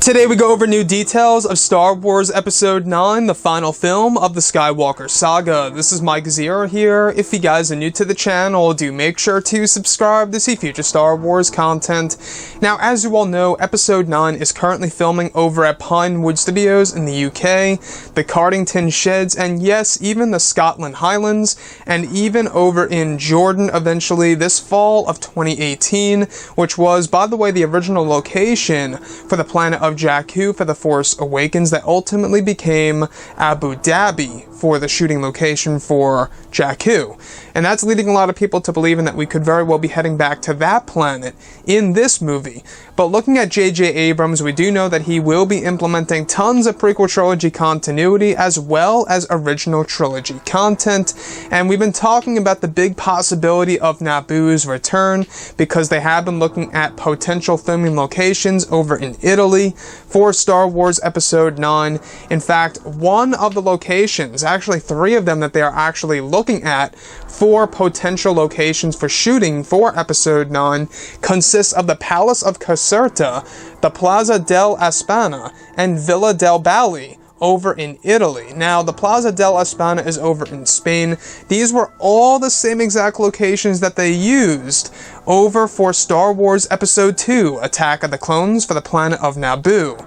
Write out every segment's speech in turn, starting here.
Today we go over new details of Star Wars Episode 9, the final film of the Skywalker saga. This is Mike Zero here. If you guys are new to the channel, do make sure to subscribe to see future Star Wars content. Now, as you all know, Episode 9 is currently filming over at Pinewood Studios in the UK, the Cardington Sheds, and yes, even the Scotland Highlands, and even over in Jordan eventually this fall of 2018, which was, by the way, the original location for the planet of Jakku for The Force Awakens that ultimately became Abu Dhabi for the shooting location for Jakku. And that's leading a lot of people to believing that we could very well be heading back to that planet in this movie. But looking at J.J. Abrams, we do know that he will be implementing tons of prequel trilogy continuity as well as original trilogy content. And we've been talking about the big possibility of Naboo's return because they have been looking at potential filming locations over in Italy for Star Wars Episode 9. In fact, one of the locations, actually three of them that they are actually looking at for potential locations for shooting for Episode 9 consists of the Palace of Caserta, the Plaza dell'Aspana, and Villa del Bali over in Italy. Now, the Plaza dell'Aspana is over in Spain. These were all the same exact locations that they used over for Star Wars Episode 2, Attack of the Clones for the planet of Naboo.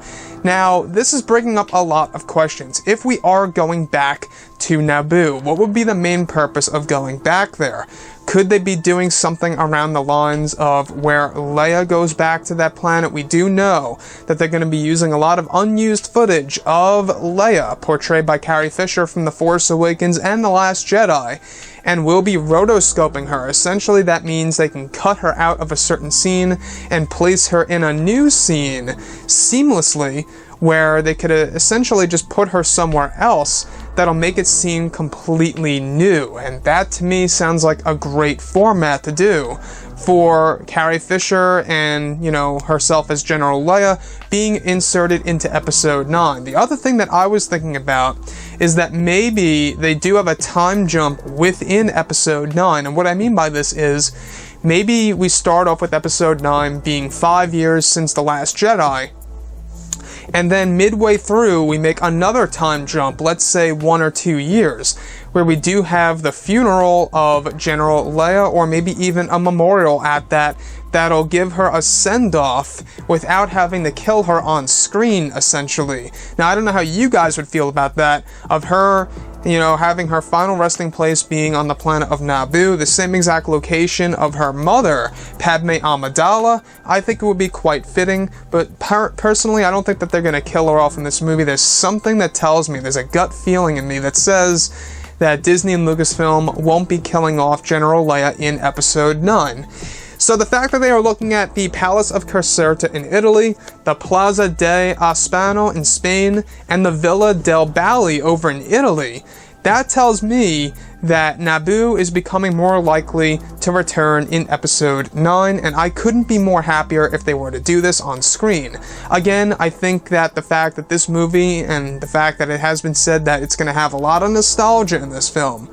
Now, this is bringing up a lot of questions. If we are going back to Naboo, what would be the main purpose of going back there? Could they be doing something around the lines of where Leia goes back to that planet? We do know that they're going to be using a lot of unused footage of Leia, portrayed by Carrie Fisher from The Force Awakens and The Last Jedi, and will be rotoscoping her. Essentially, that means they can cut her out of a certain scene and place her in a new scene seamlessly, where they could essentially just put her somewhere else that'll make it seem completely new. And that, to me, sounds like a great format to do for Carrie Fisher and, you know, herself as General Leia being inserted into Episode 9. The other thing that I was thinking about is that maybe they do have a time jump within Episode 9. And what I mean by this is maybe we start off with Episode 9 being 5 years since The Last Jedi, and then midway through, we make another time jump, let's say 1 or 2 years, where we do have the funeral of General Leia, or maybe even a memorial at that'll give her a send-off without having to kill her on screen, essentially. Now, I don't know how you guys would feel about that, of her, you know, having her final resting place being on the planet of Naboo, the same exact location of her mother, Padme Amidala. I think it would be quite fitting, but personally, I don't think that they're going to kill her off in this movie. There's something that tells me, there's a gut feeling in me that says that Disney and Lucasfilm won't be killing off General Leia in Episode 9. So the fact that they are looking at the Palace of Caserta in Italy, the Plaza dell'Aspano in Spain, and the Villa del Bali over in Italy, that tells me that Naboo is becoming more likely to return in Episode 9, and I couldn't be more happier if they were to do this on screen. Again, I think that the fact that this movie, and the fact that it has been said that it's going to have a lot of nostalgia in this film,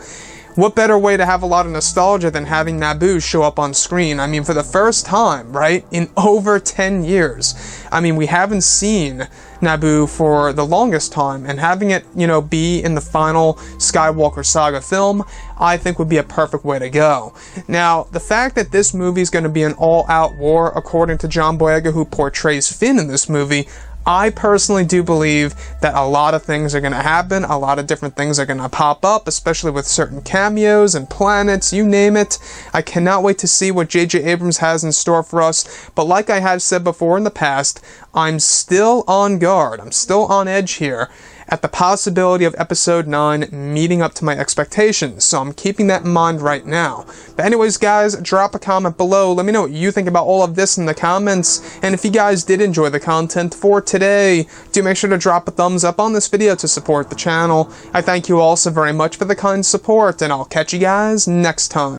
what better way to have a lot of nostalgia than having Naboo show up on screen? I mean, for the first time, right, in over 10 years. I mean, we haven't seen Naboo for the longest time, and having it, you know, be in the final Skywalker saga film, I think would be a perfect way to go. Now, the fact that this movie is going to be an all-out war, according to John Boyega, who portrays Finn in this movie, I personally do believe that a lot of things are going to happen, a lot of different things are going to pop up, especially with certain cameos and planets, you name it. I cannot wait to see what J.J. Abrams has in store for us, but like I have said before in the past, I'm still on guard, I'm still on edge here at the possibility of Episode 9 meeting up to my expectations, so I'm keeping that in mind right now. But anyways, guys, drop a comment below, let me know what you think about all of this in the comments, and if you guys did enjoy the content for today, do make sure to drop a thumbs up on this video to support the channel. I thank you all so very much for the kind support, and I'll catch you guys next time.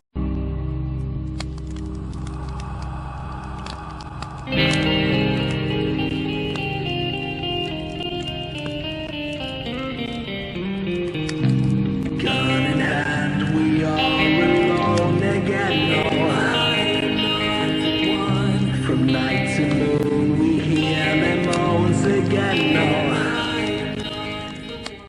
From night to moon we hear them moans once again.